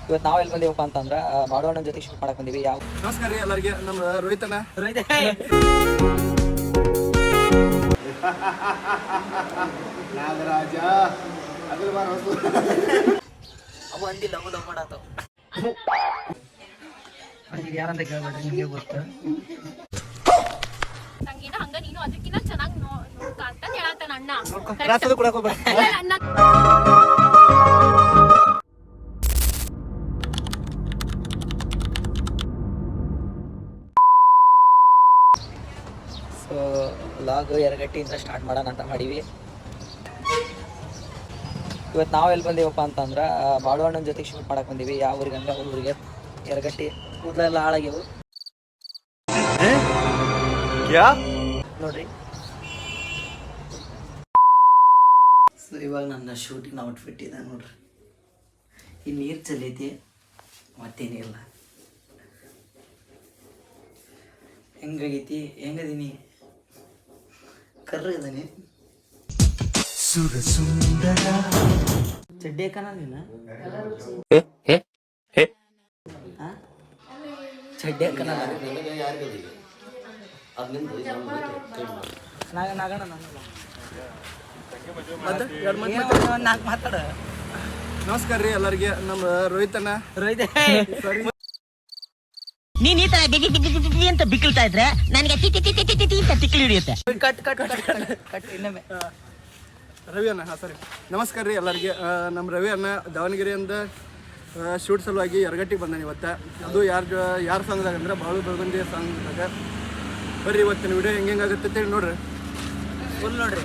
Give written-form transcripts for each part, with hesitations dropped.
ಇವತ್ತು ನಾವು ಎಲ್ಲಿ ಬಂದೀವಪ್ಪ ಅಂತಂದ್ರೆ ಬಾಡೋಣ್ಣನ ಜೊತೆ ಶೂಟ್ ಮಾಡಕ್ ಬಂದೀವಿ. ಯಾವ ನಮಸ್ಕಾರ ರೀ ಎಲ್ಲರಿಗೆ. ನಮ್ಮ ರೋಹಿತಣ್ಣ ನಾಗರಾಜ ಅದ್ರ ಬಾರ ಅವು ಅಂದಿಲ್ಲ ಅವು ಲವ್ ಮಾಡತ್ತವ. ಯಾರಂತ ಕೇಳ್ಬೇಡ್ರಿ, ನಿಮಗೆ ಗೊತ್ತು. ತಂಗಿನ ಹಂಗ ನೀನು ಅದಕ್ಕಿಂತ ಚೆನ್ನಾಗಿ ನೋಡ್ಕ ಅಂತ ಹೇಳತ್ತಾನ ಅಣ್ಣ. ಸೊ ಲಾಗ್ ಎರಗಟ್ಟಿಯಿಂದ ಸ್ಟಾರ್ಟ್ ಮಾಡೋಣ ಅಂತ ಮಾಡೀವಿ. ಇವತ್ತು ನಾವು ಎಲ್ಲಿ ಬಂದೀವಪ್ಪ ಅಂತಂದ್ರೆ ಬಾಡೋಣ್ಣನ ಜೊತೆ ಶೂಟ್ ಮಾಡಕ್ ಬಂದೀವಿ. ಯಾವ ಊರಿಗೆ ಅಂದ್ರೆ ಅವ್ರ ಊರಿಗೆ ಎರಗಟ್ಟಿ. ಕೂದಲೆಲ್ಲ ಹಾಳಾಗ್ಯವು ನೋಡ್ರಿ. ಸೊ ಇವಾಗ ನನ್ನ ಶೂಟಿಂಗ್ ಔಟ್ಫಿಟ್ ಇದೆ ನೋಡ್ರಿ. ಈ ನೀರು ಚಲೈತಿ, ಮತ್ತೇನಿಲ್ಲ. ಹೆಂಗಾಗೈತಿ, ಹೆಂಗದೀನಿ, ಕರ್ರ ಇದೀನಿ. ಚಡ್ಡಿ ಹಾಕಣ ನೀನು, ಚಡ್ಡಿ ಹಾಕಣ ನಾಗಣ ನಾಲ್ಕು ಮಾತಾಡ. ನಮಸ್ಕಾರ ರೀ ಎಲ್ಲರಿಗೆ. ನಮ್ಮ ರೋಹಿತಣ್ಣ ನೀನ್ ಈ ತರ ಬಿಗಿ ಅಂತ ಬಿಕ್ಕಳ್ತಾ ಇದ್ರೆ ನನಗೆ ತಿಕ್ಕಿ ಹಿಡಿಯುತ್ತೆ. ಕಟ್ ಇನ್ನೊಮ್ಮೆ. ರವಿ ಅಣ್ಣ, ಹಾಂ ಸರಿ. ನಮಸ್ಕಾರ ರೀ ಎಲ್ಲರಿಗೆ. ನಮ್ಮ ರವಿ ಅಣ್ಣ ದಾವಣಗೆರೆಯಿಂದ ಶೂಟ್ ಸಲುವಾಗಿ ಎರಗಟ್ಟಿಗೆ ಬಂದಾನೆ ಇವತ್ತು. ಅದು ಯಾರು ಸಾಂಗ್ದಾಗ ಅಂದ್ರೆ ಬಾಳು ಬೆಳಗುಂದಿ ಸಾಂಗ್ದಾಗ. ಬರ್ರಿ ಇವತ್ತಿನ ವಿಡಿಯೋ ಹೆಂಗಾಗುತ್ತೆ ಅಂತೇಳಿ ನೋಡ್ರಿ. ಫುಲ್ ನೋಡ್ರಿ.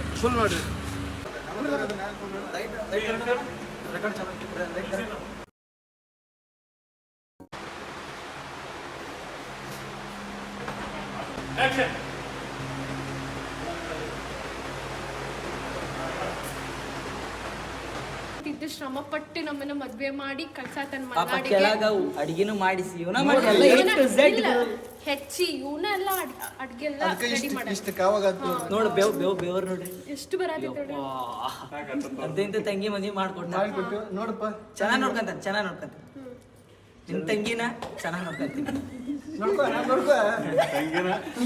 ಶ್ರಮ ಪಟ್ಟು ನಮ್ಮನ್ನ ಮದ್ವೆ ಮಾಡಿ ಕಳ್ಸಾತನ್ ಅಡಿಗೆನು ಮಾಡಿಸಿ ಹೆಚ್ಚಿ ಇವನ ಎಲ್ಲ ಅಡ್ಗೆ ಎಲ್ಲ ರೆಡಿ ಮಾಡಿ ನೋಡು. ಬೇವ್ರು ನೋಡ್ರಿ ಎಷ್ಟು ಬರತೈತೆ. ಅದಂತ ತಂಗಿ ಮದ್ವೆ ಮಾಡ್ಕೊಟ್ಟು ನೋಡಪ್ಪ, ಚೆನ್ನಾಗಿ ನೋಡ್ಕಂತ ನಿಮ್ ತಂಗಿನ ಚೆನ್ನಾಗಿ ನೋಡ್ಕಂತೀನಿ.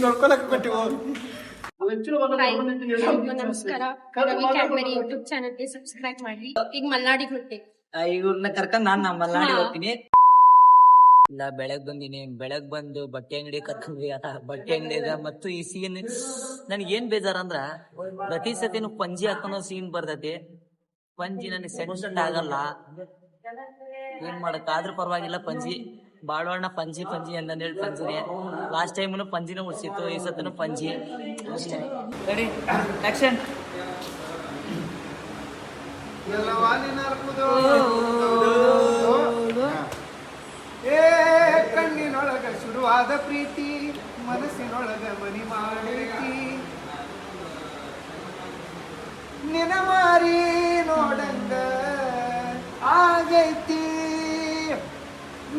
ನೋಡ್ಕೊಳಕ್ ಕೊಟ್ಟಿವು. ನಮಸ್ಕಾರ, ರವಿ ಕ್ಯಾಡ್ಬರಿ ಯೂಟ್ಯೂಬ್ ಚಾನಲ್ಗೆ ಸಬ್ಸ್ಕ್ರೈಬ್ ಮಾಡಿ. ಈಗ ಮಲ್ನಾಡಿಗೆ ಹೊಟ್ಟೆ ಇವ್ರನ್ನ ಕರ್ಕೊಂಡ್ ನಾನು ಮಲ್ನಾಡಿ ಹೋಗ್ತೀನಿ. ಇಲ್ಲ ಬೆಳಗ್ ಬಂದು ಬಟ್ಟೆ ಅಂಗಡಿ ಕರ್ಕೊಂಡ್ವಿ. ಬಟ್ಟೆ ಅಂಗಡಿಯಾಗ ಮತ್ತು ಈ ಸೀನ್ ನನ್ಗೇನ್ ಬೇಜಾರಂದ್ರ ಪ್ರತಿ ಸತಿನು ಪಂಜಿ ಹಾಕೋನೋ ಸೀನ್ ಬರ್ತೈತಿ. ಪಂಜಿ ನನಗೆ ಸೆಟ್ ಆಗಲ್ಲ. ಏನ್ ಮಾಡಕ್ ಆದ್ರೂ ಪರವಾಗಿಲ್ಲ. ಪಂಜಿ ಬಾಳೋಣ ಪಂಜಿ ಅಂದೇಳಿ ಪಂಜಿನೇ. ಲಾಸ್ಟ್ ಟೈಮ್ನು ಪಂಜಿನ ಉಡ್ಸಿತ್ತು, ಈ ಸತನು ಪಂಜಿ ಅಷ್ಟೇ. Ready, action. ಕಣ್ಣಿನೊಳಗ ಶುರುವಾದ ಪ್ರೀತಿ, ಮನಸ್ಸಿನೊಳಗ ಮನಿ ಮಾಡೈತಿ. ನಿನ ಮಾರಿ ನೋಡಂಗ ಆಗೈತಿ,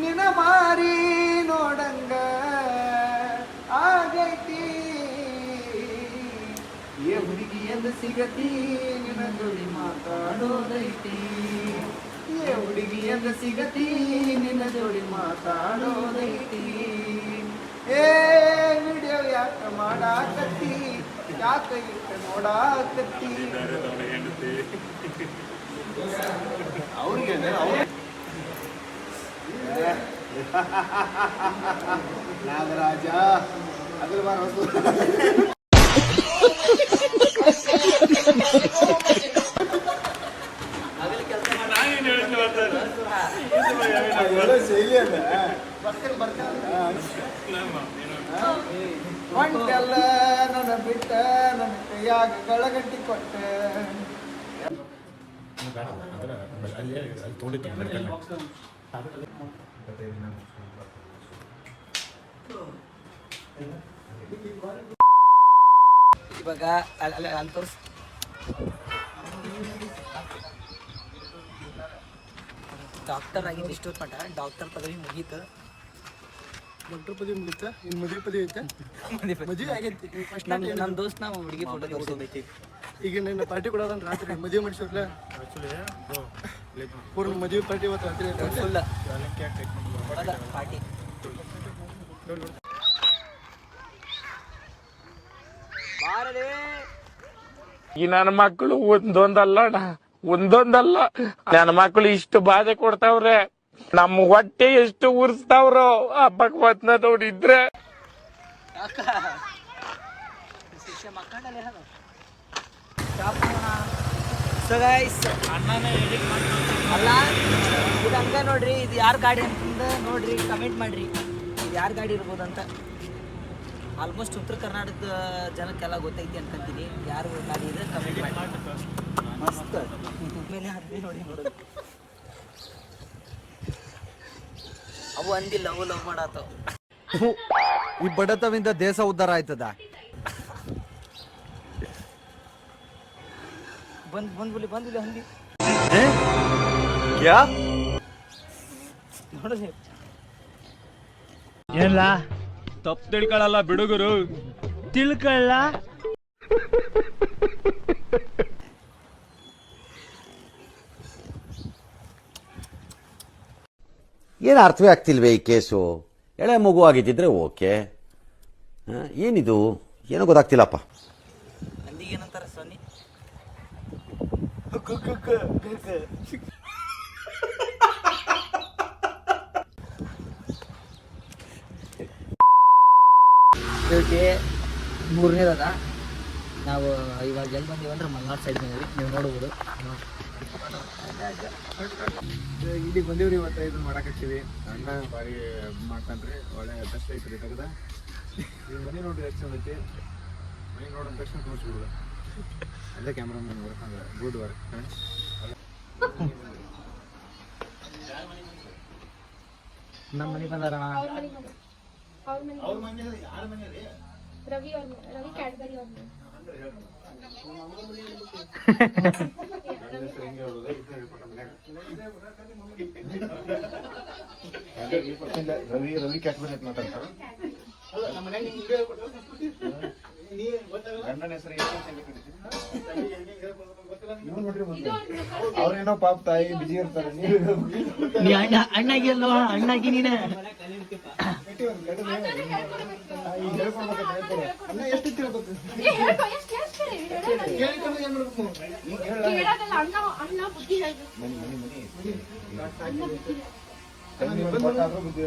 ನಿನ ಮಾರಿ ನೋಡಂಗ ಆಗೈತಿ. ಏ ಹುಡುಗಿ ಎಂದು ಸಿಗತಿ, ನಿನ್ನ ಜೋಡಿ ಮಾತಾಡೋದೈತಿ. ಏ ಹುಡುಗಿ ಎಂದು ಸಿಗತಿ, ನಿನ್ನ ಜೋಡಿ ಮಾತಾಡೋದೈತಿ. ಏ ವಿಡಿಯೋ ಯಾಕ ಮಾಡಾಕತ್ತಿ, ಯಾಕ ಇಟ್ಟ ನೋಡಾಕತ್ತಿ. ಅವ್ರಿಗೆ ನಾಗರಾಜ ಅದ್ರ ಬಾರ ಶೈಲಿ ಅದ. ಹೊಂಟೆಲ್ಲ ನನ್ನ ಬಿಟ್ಟ, ನನ್ನ ಕೈಯಾಗ ಗಳಗಟ್ಟಿ ಕೊಟ್ಟ. ಇವಾಗ ಅಲ್ಲಿ ತೋರಿಸ್. ಡಾಕ್ಟರ್ ಆಗಿದ್ದು ಇಷ್ಟು ಮಟ್ಟ. ಡಾಕ್ಟರ್ ಪದವಿ ಮುಗೀತು. ಡಾಕ್ಟರ್ ಪದವಿ ಮುಗಿತ. ಇನ್ನು ಮದುವೆ ಪದವಿ ಐತೆ. ಮದುವೆ ಆಗೈತಿ. ನಮ್ಮ ದೋಸ್ತ ನಾವು ಹುಡುಗಿ ಫೋಟೋ ತೋರಿಸೋದೈತಿ. ಈಗ ನಿನ್ನ ಪಾರ್ಟಿ ಕೊಡೋದನ್ನ ರಾತ್ರಿ ಮದುವೆ ಮಾಡಿಸೋರ್ಲ ಪೂರ್ಣ ಮದುವೆ ಪಾರ್ಟಿ ಇವತ್ತು ರಾತ್ರಿ ಫುಲ್ ಪಾರ್ಟಿ. ಈ ನನ್ನ ಮಕ್ಕಳು ಒಂದೊಂದಲ್ಲ ನನ್ನ ಮಕ್ಕಳು ಇಷ್ಟು ಬಾಧೆ ಕೊಡ್ತಾವ್ರೆ, ನಮ್ಮ ಹೊಟ್ಟೆ ಎಷ್ಟು ಉರ್ಸ್ತಾವ್ರೋ ಹಬ್ಬಕ್ ಮತ್ನ ನೋಡಿದ್ರೆ. ಅಲ್ಲ ಇದು ಹಂಗ ನೋಡ್ರಿ, ಇದು ಯಾರ ಗಾಡಿ ಅಂತಂದ ನೋಡ್ರಿ, ಕಮೆಂಟ್ ಮಾಡ್ರಿ ಇದು ಯಾರ ಗಾಡಿ ಇರ್ಬೋದಂತ. ಆಲ್ಮೋಸ್ಟ್ ಉತ್ತರ ಕರ್ನಾಟಕದ ಜನಕ್ಕೆಲ್ಲ ಗೊತ್ತೈತಿ ಅನ್ಕೊಂತೀನಿ ಯಾರು ಗಾಡಿ ಇದೆ ಕಮೆಂಟ್ ಮಾಡಿ. ಮಸ್ತ್ ಮೇಲೆ ಹತ್ತಿ ನೋಡಿ ನೋಡೋದು. ಅವು ಅಂದಿಲ್ಲ, ಅವು ಲವ್ ಮಾಡಾತವ. ಈ ಬಡತವಿಂದ ದೇಶ ಉದ್ಧಾರ ಆಯ್ತದ. ಬಂದ್ಬಿಲಿ ಹಂದಿ ನೋಡ್ರಿ. ಏನ್ಲ ತಪ್ಪು ತಿಳ್ಕೊಳ್ಳಲ್ಲ ಬಿಡುಗರು, ತಿಳ್ಕೊಳ್ಳ. ಏನು ಅರ್ಥವೇ ಆಗ್ತಿಲ್ವೇ ಈ ಕೇಸು? ಎಳೆ ಮಗು ಆಗಿದ್ದಿದ್ರೆ ಓಕೆ, ಏನಿದು ಏನೋ ಗೊತ್ತಾಗ್ತಿಲ್ಲಪ್ಪ. ಹಂದಿಗೆ ಏನಂತಾರೆ ಸೊನ್ನಿ? ಓಕೆ, ಮೂರನೇದ ನಾವು ಇವಾಗ ಎಲ್ಲಿ ಬಂದೀವಿ ಅಂದ್ರೆ ಮಲ್ನಾಡ್ ಸೈಡ್ ಬಂದೀವಿ. ನೀವು ನೋಡ್ಬೋದು. ಇಲ್ಲಿ ಬಂದೀವ್ರಿ. ಇವತ್ತು ಇದನ್ನ ಮಾಡಕತ್ತೀವಿ. ಅಣ್ಣ ಬಾರಿ ಮಾಡ್ತಾನ್ರಿ, ಒಳ್ಳೆ ಬೆಸ್ಟ್ ಐತ್ರಿ ತೆಗ್ದ. ಈಗ ಮನೆ ನೋಡ್ರಿ ಎಷ್ಟು ಚಂದ ಐತಿ. ಮನೆ ನೋಡಿದ ತಕ್ಷಣ ತೋರಿಸ್ಬಿಡುದು. ಅದೇ ಕ್ಯಾಮ್ರಾಮನ್ ವರ್ಕ್ ಅಂದ್ರೆ ಗುಡ್ ವರ್ಕ್. ನಮ್ಮ ಮನೆ ಬಂದಾರಣ. ರವಿ ಕ್ಯಾಡ್ಬರಿ ರವಿ ಕ್ಯಾಟ್ಮನ್ ಅಂತ ಮಾತಾಡ್ತಾರ. ಗಂಡನ ಹೆಸರು ಅವ್ರೇನೋ ಪಾಪ ತಾಯಿ ಬಿಜಿ ಇರ್ತಾರೆ. ನೀ ಅಣ್ಣಾಗಿಲ್ವ? ಅಣ್ಣಾಗಿ ನೀನೆ ಬುದ್ಧಿ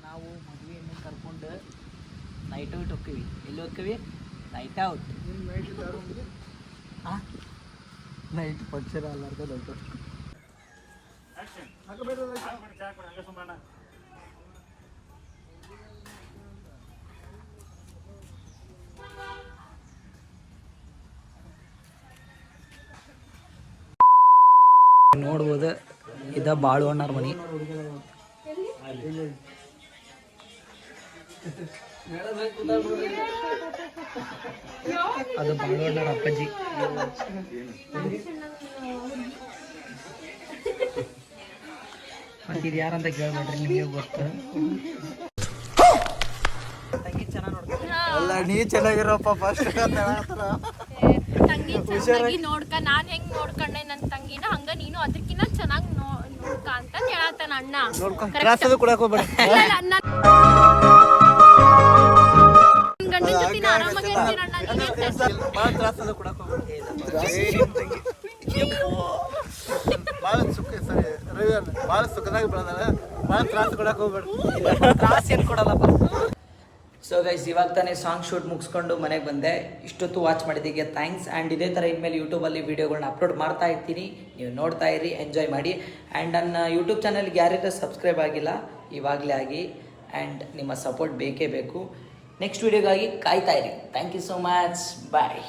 ನಾವು ಮದುವೆಯನ್ನು ಕರ್ಕೊಂಡು ನೈಟ್ ಔಟ್ ಹೋಗ್ತೀವಿ. ಎಲ್ಲಿ ಹೋಗ್ತೀವಿ? Night out. ನೈಟ್ ಫಂಕ್ಷನ್ ಅಲ್ಲಾರ್ದ ನೈಟ್ ಔಟ್. ನೋಡ್ಬೋದು, ಇದ ಬಾಳು ಅಣ್ಣಾರ ಮನಿ. ಅದು ಬಾಳು ಅಣ್ಣಾರ ಅಪ್ಪಾಜಿ. ಮತ್ತೆ ಇದು ಯಾರಂತ ಕೇಳ್ಬೇಡ್ರಿ, ನಿಮಗೆ ಗೊತ್ತು. ತಂಗಿ ಚೆನ್ನಾಗಿ ನೋಡ್ತಾರೆ. ಅಲ್ಲ ನೀ ಚೆನ್ನಾಗಿರಪ್ಪ ಫಸ್ಟ್ ತಂಗಿ ಚೆನ್ನಾಗಿ ನೋಡ್ಕ. ನಾನ್ ಹೆಂಗ್ ನೋಡ್ಕೊಂಡೆ ನನ್ ತಂಗಿನ ಹಂಗ ನೀನು ಅದಕ್ಕಿಂತ ಚೆನ್ನಾಗಿ ನೋಡ್ಕ ಅಂತ ಹೇಳತ್ತಾನ ಅಣ್ಣ. ಗಂಡನ ಜೊತೆ ಆರಾಮಾಗಿ ಇರ್ತೀರಣ್ಣ. ಭಾಳ ಸುಖ ಸರಿ ರವಿ ಅಣ್ಣ ಭಾಳ ಸುಖದಾಗ ಬೆಳೆದಾಳ. ಭಾಳ ತ್ರಾಸು ಕೊಡಕ್ಕೆ ಹೋಗ್ಬೇಡ. ತ್ರಾಸ ಏನು ಕೊಡಲ್ಲಪ್ಪ. ಸೊ ಗೈಸ್, ಇವಾಗ ತಾನೇ ಸಾಂಗ್ ಶೂಟ್ ಮುಗಿಸ್ಕೊಂಡು ಮನೆಗೆ ಬಂದೆ. ಇಷ್ಟೊತ್ತು ವಾಚ್ ಮಾಡಿದ್ದಕ್ಕೆ ಥ್ಯಾಂಕ್ಸ್. ಆ್ಯಂಡ್ ಇದೇ ಥರ ಇನ್ಮೇಲೆ ಯೂಟ್ಯೂಬಲ್ಲಿ ವೀಡಿಯೋಗಳನ್ನ ಅಪ್ಲೋಡ್ ಮಾಡ್ತಾ ಇರ್ತೀನಿ. ನೀವು ನೋಡ್ತಾ ಇರಿ, ಎಂಜಾಯ್ ಮಾಡಿ. ಆ್ಯಂಡ್ ನನ್ನ ಯೂಟ್ಯೂಬ್ ಚಾನಲ್ಗೆ ಯಾರ್ಯಾರು ಸಬ್ಸ್ಕ್ರೈಬ್ ಆಗಿಲ್ಲ ಇವಾಗಲೇ ಆಗಿ. ಆ್ಯಂಡ್ ನಿಮ್ಮ ಸಪೋರ್ಟ್ ಬೇಕೇ ಬೇಕು. ನೆಕ್ಸ್ಟ್ ವೀಡಿಯೋಗಾಗಿ ಕಾಯ್ತಾ ಇರಿ. Thank you so much. Bye.